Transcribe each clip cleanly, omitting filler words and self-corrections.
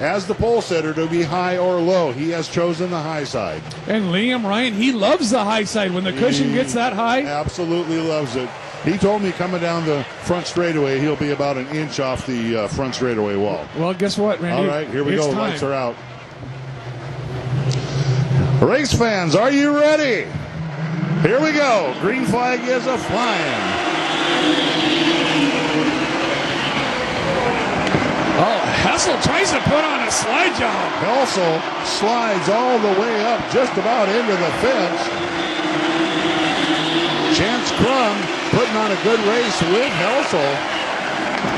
as the pole sitter to be high or low. He has chosen the high side. And Liam Ryan, he loves the high side. When the cushion gets that high, absolutely loves it. He told me coming down the front straightaway, he'll be about an inch off the front straightaway wall. Well, guess what, Randy? All right, here we go. Time. Lights are out. Race fans, are you ready? Here we go. Green flag is a flying. Oh, Hessel tries to put on a slide job. Hessel slides all the way up just about into the fence. Chance Crum putting on a good race with Hessel.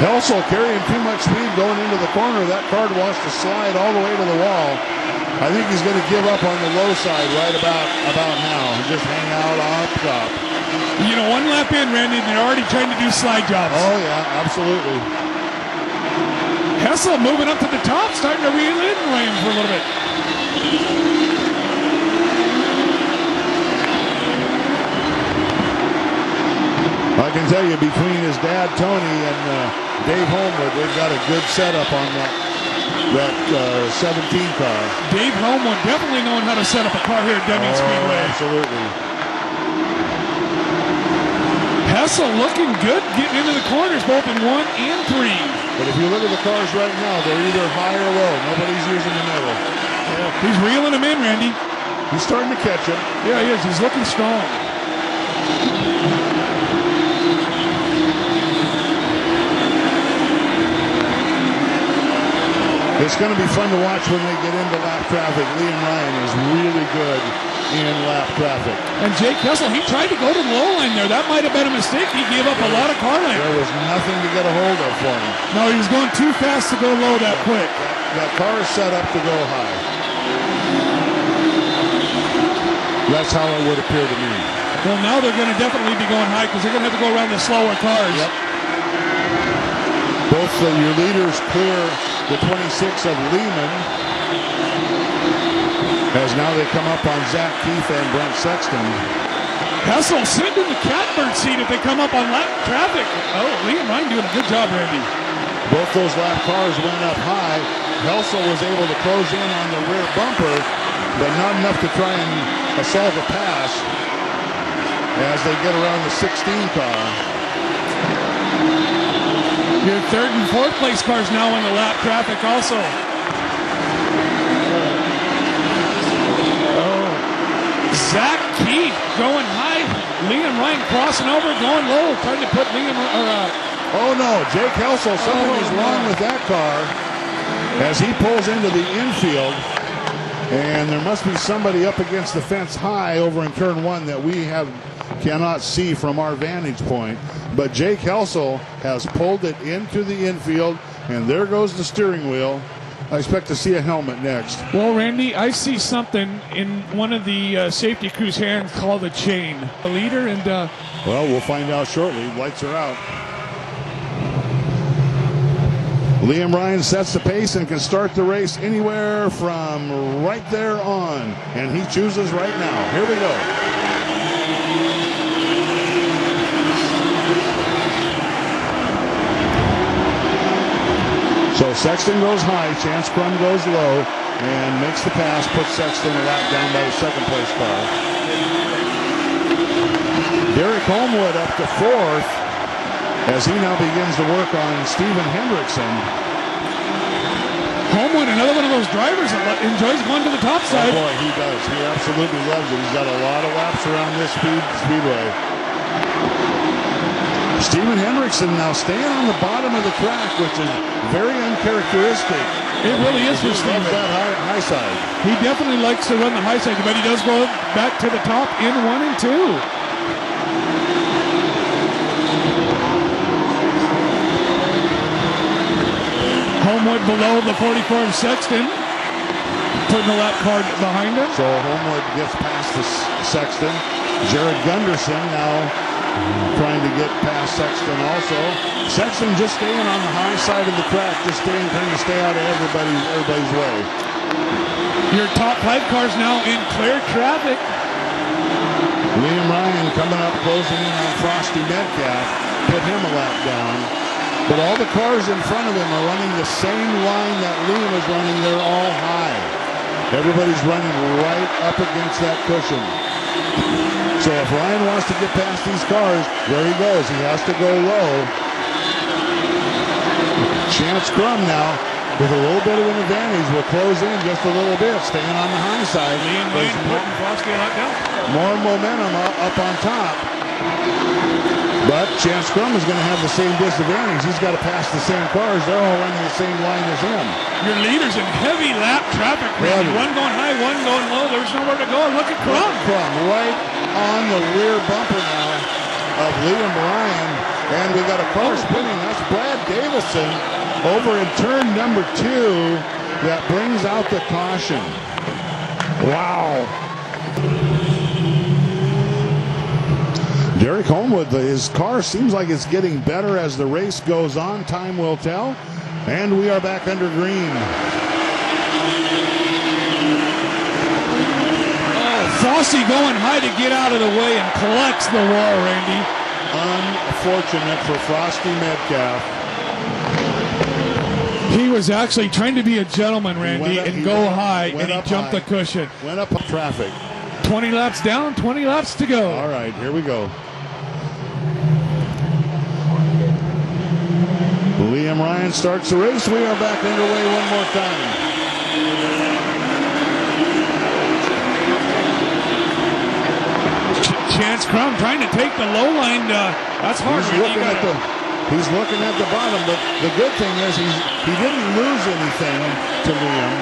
Hessel carrying too much speed going into the corner. That car wants to slide all the way to the wall. I think he's going to give up on the low side right about now and just hang out up top. You know, one lap in, Randy, they're already trying to do slide jobs. Oh, yeah, absolutely. Hessel moving up to the top, starting to reel in Ryan for a little bit. I can tell you, between his dad, Tony, and Dave Homewood, they've got a good setup on that 17 car. Dave Homewood definitely knowing how to set up a car here at Deming Speedway. Absolutely. Hessel looking good, getting into the corners both in 1 and 3. But if you look at the cars right now, they're either high or low. Nobody's using the middle. Yeah. He's reeling them in, Randy. He's starting to catch him. Yeah, he is. He's looking strong. It's going to be fun to watch when they get into lap traffic. Liam Ryan is really good in lap traffic. And Jake Hessel, he tried to go to the low line there. That might have been a mistake. He gave up a lot of car length. There was nothing to get a hold of for him. No, he was going too fast to go low that quick. That car is set up to go high. That's how it would appear to me. Well, now they're going to definitely be going high because they're going to have to go around the slower cars. Yep. Both your leaders clear the 26 of Lehman, as now they come up on Zach Keefe and Brent Sexton. Hessel sending the catbird seat if they come up on lap traffic. Oh, Liam Ryan doing a good job, Randy. Both those lap cars went up high. Hessel was able to close in on the rear bumper, but not enough to try and assault a pass as they get around the 16 car. Your third and fourth place cars now in the lap traffic also. Oh, Zach Keefe going high. Liam Ryan crossing over, going low, trying to put Liam. Oh no, Jake Hessel, something is wrong with that car as he pulls into the infield. And there must be somebody up against the fence high over in turn 1 that we cannot see from our vantage point. But Jake Hessel has pulled it into the infield, and there goes the steering wheel. I expect to see a helmet next. Well, Randy, I see something in one of the safety crew's hands called a chain. The leader and... Well, we'll find out shortly. Lights are out. Liam Ryan sets the pace and can start the race anywhere from right there on. And he chooses right now. Here we go. So Sexton goes high, Chance Crum goes low, and makes the pass, puts Sexton a lap down by the second place car. Derek Homewood up to 4th as he now begins to work on Steven Hendrickson. Homewood, another one of those drivers that enjoys going to the top side. Oh boy, he does. He absolutely loves it. He's got a lot of laps around this speedway. Steven Hendrickson now staying on the bottom of the track, which is very uncharacteristic. It really is for Steven. He loves that high side. He definitely likes to run the high side, but he does go back to the top in 1 and 2. Homewood below the 44 of Sexton, putting the lap car behind him. So Homewood gets past the Sexton. Jared Gunderson now trying to get past Sexton also. Sexton just staying on the high side of the track, just trying to stay out of everybody's way. Your top 5 cars now in clear traffic. Liam Ryan coming up, closing in on Frosty Metcalf, put him a lap down. But all the cars in front of him are running the same line that Liam is running. They're all high. Everybody's running right up against that cushion. So if Ryan wants to get past these cars, there he goes. He has to go low. Chance Crum now, with a little bit of an advantage, will close in just a little bit, staying on the high side. Liam Ryan putting Frosty a lot down. More momentum up on top. But Chance Crum is going to have the same disadvantage. He's got to pass the same cars. They're all running the same line as him. Your leader's in heavy lap traffic. One going high, one going low. There's nowhere to go. Look at Crum. Crum right on the rear bumper now of Liam Ryan. And we got a car spinning. That's Brad Davison over in turn number 2. That brings out the caution. Wow. Derek Homewood, his car seems like it's getting better as the race goes on. Time will tell. And we are back under green. Oh, Frosty going high to get out of the way and collects the wall, Randy. Unfortunate for Frosty Metcalf. He was actually trying to be a gentleman, Randy, and go high, and he jumped the cushion. Went up on traffic. 20 laps down, 20 laps to go. All right, here we go. Liam Ryan starts the race. We are back underway one more time. Chance Crum trying to take the low line. That's hard. He's looking at the bottom, but the good thing is he didn't lose anything to Liam,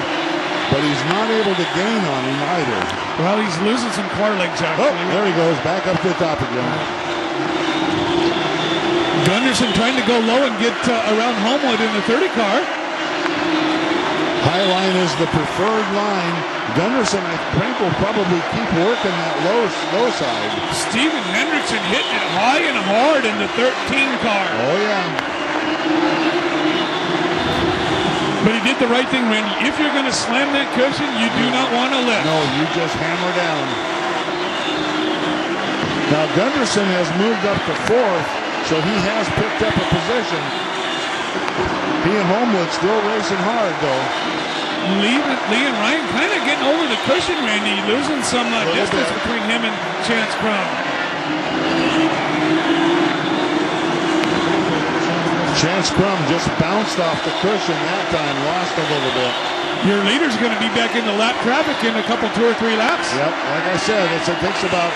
but he's not able to gain on him either. Well, he's losing some car legs, actually. Oh, there he goes, back up to the top again. Gunderson trying to go low and get around Homewood in the 30 car. High line is the preferred line. Gunderson, I think, will probably keep working that low side. Steven Hendrickson hitting it high and hard in the 13 car. Oh, yeah. But he did the right thing, Randy. If you're going to slam that cushion, you do not want to lift. No, you just hammer down. Now, Gunderson has moved up to 4th, so he has picked up a position. He and Homewood still racing hard, though. Lee and Ryan kind of getting over the cushion, Randy. Losing some distance between him and Chance Crum. Chance Crum just bounced off the cushion that time, lost a little bit. Your leader's going to be back in the lap traffic in a couple, 2 or 3 laps. Yep, like I said, it takes about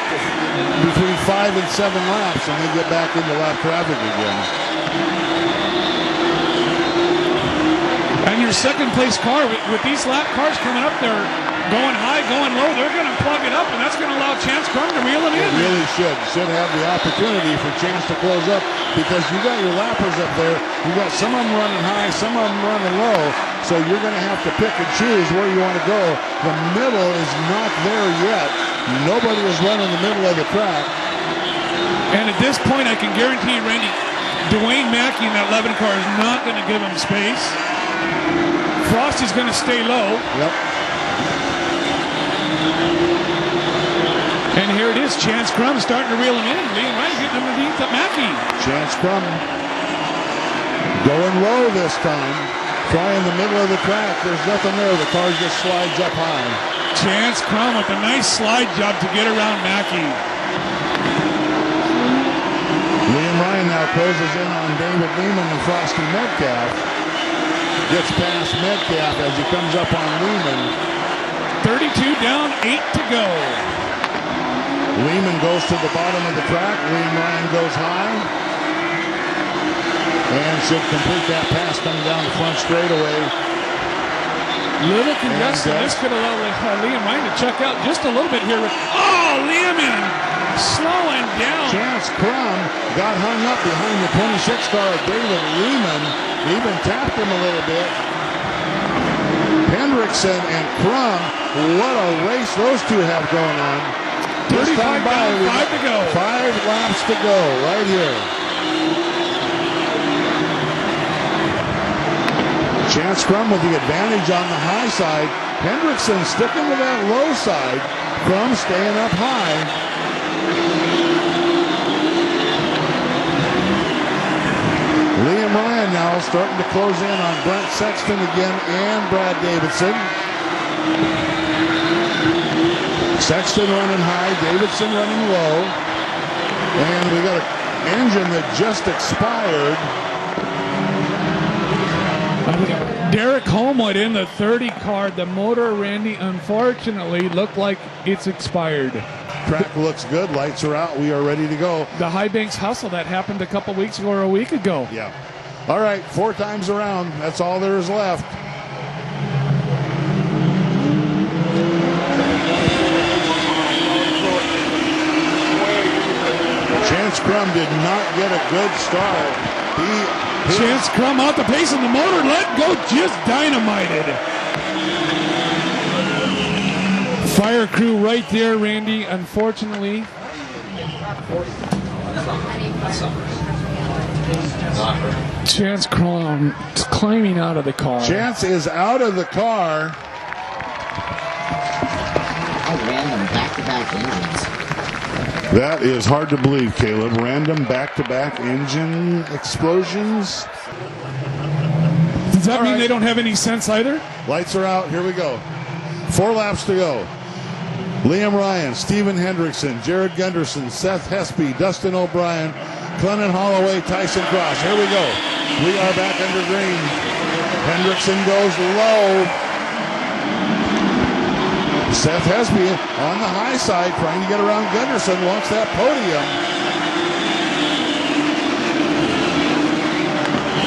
between 5 and 7 laps, and they get back into lap traffic again. And your second place car, with these lap cars coming up, they're going high, going low. They're going to plug it up, and that's going to allow Chance Crum to reel it in. It really should have the opportunity for Chance to close up, because you got your lappers up there. You got some of them running high, some of them running low. So you're going to have to pick and choose where you want to go. The middle is not there yet. Nobody is running the middle of the track. And at this point, I can guarantee you, Randy, Dwayne Mackey in that 11 car is not going to give him space. Frost is going to stay low. Yep. And here it is. Chance Crum starting to reel him in. Liam Ryan getting underneath Mackey. Chance Crum going low this time. Trying the middle of the track. There's nothing there. The car just slides up high. Chance Crum with a nice slide job to get around Mackey. Liam Ryan now closes in on David Lehman and Frosty Metcalf. Gets past Metcalf as he comes up on Lehman. 32 down, 8 to go. Lehman goes to the bottom of the track. Liam Ryan goes high. And should complete that pass coming down the front straightaway. Little congested. This could allow Liam Ryan to check out just a little bit here. Oh, Lehman slowing down. Chance Crum got hung up behind the 26 car of David Lehman. Even tapped him a little bit. Hendrickson and Crum, what a race those two have going on. 35 down, 5 to go. 5 laps to go right here. Chance Crum with the advantage on the high side. Hendrickson sticking to that low side. Crum staying up high. Liam Ryan now starting to close in on Brent Sexton again and Brad Davidson. Sexton running high, Davidson running low. And we got an engine that just expired. Derek Holmwood in the 30 car. The motor, Randy, unfortunately looked like it's expired. Track looks good. Lights are out. We are ready to go. The High Banks Hustle that happened a couple weeks ago or a week ago. Yeah. All right, 4 times around. That's all there is left. Chance Crum did not get a good start. Chance Crum out the pace and the motor let go, just dynamited. Fire crew right there, Randy. Unfortunately, Chance Crum climbing out of the car. Chance is out of the car. Random back-to-back engines. That is hard to believe, Caleb. Random back-to-back engine explosions. Does that mean they don't have any sense either? Lights are out. Here we go. 4 laps to go. Liam Ryan, Steven Hendrickson, Jared Gunderson, Seth Hespy, Dustin O'Brien, Clennon Holloway, Tyson Cross. Here we go. We are back under green. Hendrickson goes low. Seth Hespy on the high side trying to get around Gunderson, wants that podium.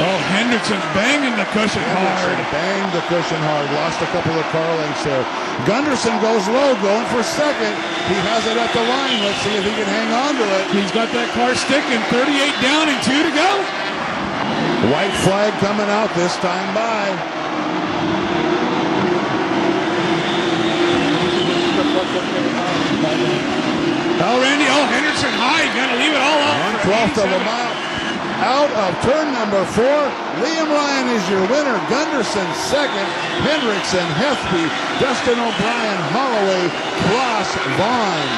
Oh, Hendrickson banging the cushion hard. Banged the cushion hard, lost a couple of car lengths there. Gunderson goes low, going for second. He has it at the line. Let's see if he can hang on to it. He's got that car sticking. 38 down and 2 to go. White flag coming out this time by. Oh, Randy, Hendrickson high. Got to leave it all out. 1/12 of a mile out of turn number 4. Liam Ryan is your winner. Gunderson second. Hendrickson, Hespy, Dustin O'Brien, Holloway, Cross, Vaughn.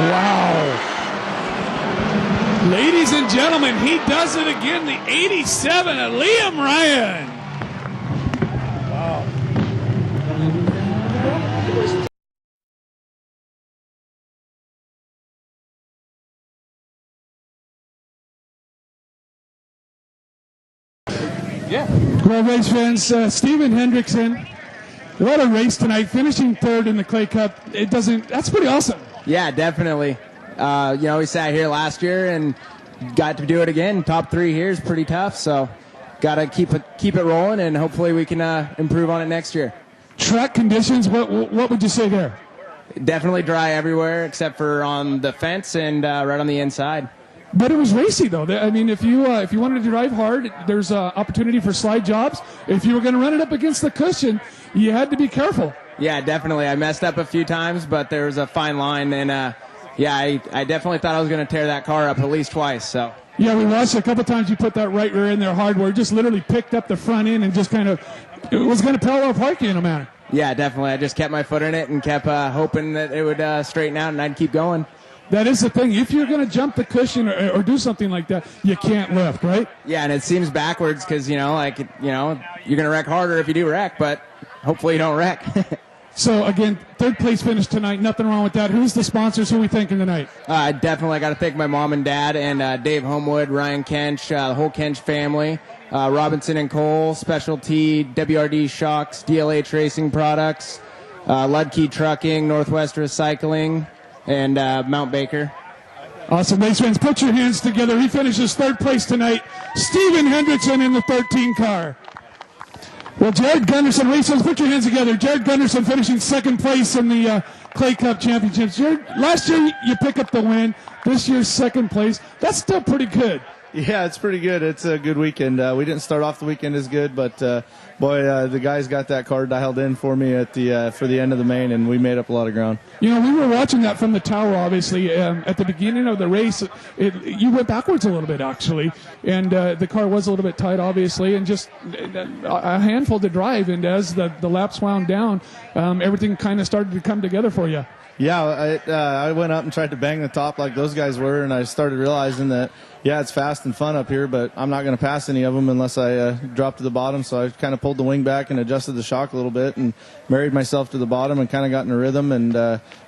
Wow. Ladies and gentlemen, he does it again. The 87 of Liam Ryan. Wow. Yeah. Well, race fans, Steven Hendrickson, what a race tonight, finishing 3rd in the Clay Cup. That's pretty awesome. Yeah, definitely. We sat here last year and got to do it again. Top 3 here is pretty tough, so got to keep it rolling, and hopefully we can improve on it next year. Track conditions, what would you say there? Definitely dry everywhere except for on the fence and right on the inside. But it was racy, though. I mean, if you wanted to drive hard, there's an opportunity for slide jobs. If you were going to run it up against the cushion, you had to be careful. Yeah, definitely. I messed up a few times, but there was a fine line, and I definitely thought I was going to tear that car up at least twice. So. Yeah, we watched a couple times. You put that right rear in there hard, where it just literally picked up the front end and just it was going to parallel park you in a manner. Yeah, definitely. I just kept my foot in it and kept hoping that it would straighten out and I'd keep going. That is the thing. If you're going to jump the cushion or do something like that, you can't lift, right? Yeah, and it seems backwards because, you're going to wreck harder if you do wreck, but hopefully you don't wreck. So, again, 3rd place finish tonight. Nothing wrong with that. Who's the sponsors? Who are we thanking tonight? Definitely. I got to thank my mom and dad and Dave Homewood, Ryan Kench, the whole Kench family, Robinson and Cole, Specialty, WRD Shocks, DLH Racing Products, Ludke Trucking, Northwest Recycling, and Mount Baker. Awesome. Race fans, put your hands together. He finishes 3rd place tonight. Steven Hendrickson in the 13 car. Well, Jared Gunderson, race fans, put your hands together. Jared Gunderson finishing 2nd place in the Clay Cup Championships. Jared, last year you pick up the win. This year's 2nd place. That's still pretty good. Yeah, it's pretty good. It's a good weekend. We didn't start off the weekend as good, but the guys got that car dialed in for me at for the end of the main, and we made up a lot of ground. We were watching that from the tower, obviously. At the beginning of the race, you went backwards a little bit, actually, and the car was a little bit tight, obviously, and just a handful to drive. And as the laps wound down, everything kind of started to come together for you. Yeah, I went up and tried to bang the top like those guys were, and I started realizing that yeah, it's fast and fun up here, but I'm not going to pass any of them unless I drop to the bottom. So I kind of pulled the wing back and adjusted the shock a little bit and married myself to the bottom and kind of got in a rhythm and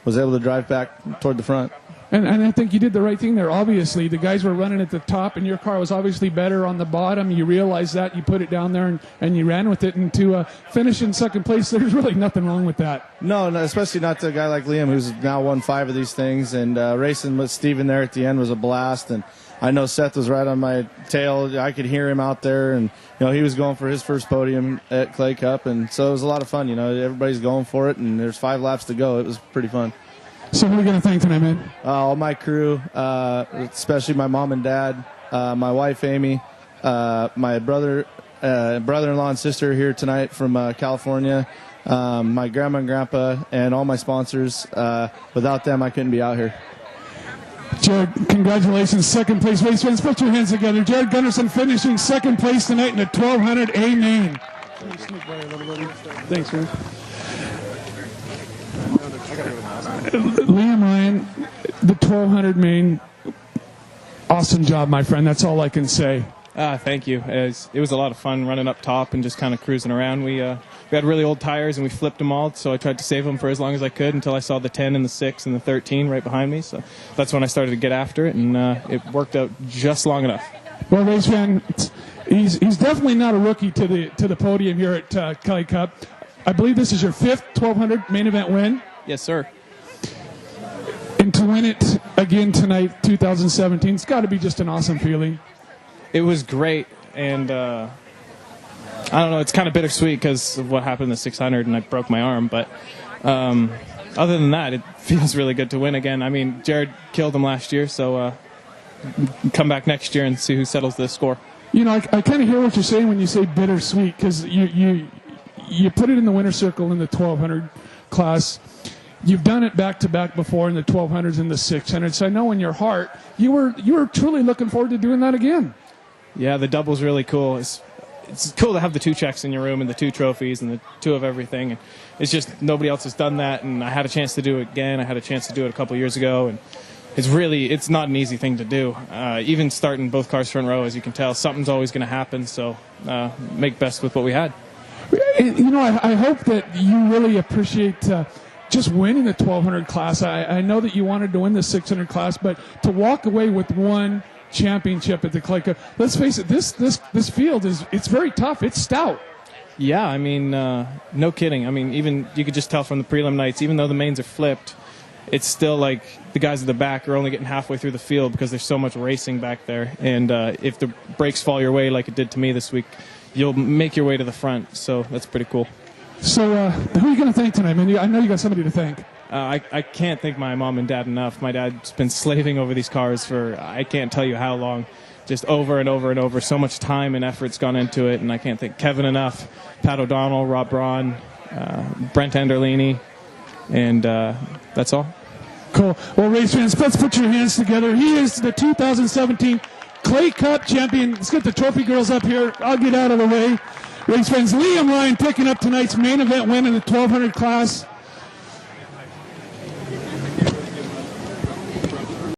was able to drive back toward the front. And I think you did the right thing there. Obviously, the guys were running at the top, and your car was obviously better on the bottom. You realized that. You put it down there, and you ran with it. And to finish in second place, there's really nothing wrong with that. No, especially not to a guy like Liam, who's now won 5 of these things. And racing with Steven there at the end was a blast. And I know Seth was right on my tail. I could hear him out there. And, he was going for his first podium at Clay Cup. And so it was a lot of fun. Everybody's going for it, and there's 5 laps to go. It was pretty fun. So who are we going to thank tonight, man? All my crew, especially my mom and dad, my wife Amy, my brother-in-law and sister here tonight from California, my grandma and grandpa, and all my sponsors. Without them, I couldn't be out here. Jared, congratulations, second place race fans. Put your hands together. Jared Gunderson finishing second place tonight in the 1200 A main. Thanks, man. Liam Ryan, the 1200 main, awesome job, my friend. That's all I can say. Thank you. It was a lot of fun running up top and just kind of cruising around. We had really old tires and we flipped them all, so I tried to save them for as long as I could until I saw the 10 and the 6 and the 13 right behind me. So that's when I started to get after it, and it worked out just long enough. Well, race fan, he's definitely not a rookie to the podium here at Clay Cup. I believe this is your 5th 1200 main event win. Yes, sir. And to win it again tonight, 2017, it's got to be just an awesome feeling. It was great, and I don't know, it's kind of bittersweet because of what happened in the 600 and I broke my arm, but other than that, it feels really good to win again. I mean, Jared killed him last year, so come back next year and see who settles the score. I kind of hear what you're saying when you say bittersweet, because you put it in the winner's circle in the 1200 class. You've done it back-to-back before in the 1200s and the 600s. So I know in your heart you were truly looking forward to doing that again. Yeah, the double's really cool. It's cool to have the 2 checks in your room and the 2 trophies and the 2 of everything. And it's just nobody else has done that, and I had a chance to do it again. I had a chance to do it a couple years ago, and it's not an easy thing to do. Even starting both cars front row, as you can tell, something's always going to happen. So make best with what we had. I hope that you really appreciate just winning the 1200 class. I know that you wanted to win the 600 class, but to walk away with one championship at the Clay Cup, let's face it, this field it's very tough. It's stout. Yeah, I mean, no kidding. I mean, even you could just tell from the prelim nights, even though the mains are flipped, it's still like the guys at the back are only getting halfway through the field because there's so much racing back there. And if the brakes fall your way like it did to me this week, you'll make your way to the front. So that's pretty cool. So who are you going to thank tonight, man? I know you got somebody to thank. I can't thank my mom and dad enough. My dad's been slaving over these cars for I can't tell you how long, just over and over and over. So much time and effort's gone into it, and I can't thank Kevin enough, Pat O'Donnell, Rob Braun, Brent Anderlini, and that's all. Cool. Well, race fans, let's put your hands together. He is the 2017 Clay Cup champion. Let's get the trophy girls up here. I'll get out of the way. Race fans, Liam Ryan picking up tonight's main event win in the 1200 class.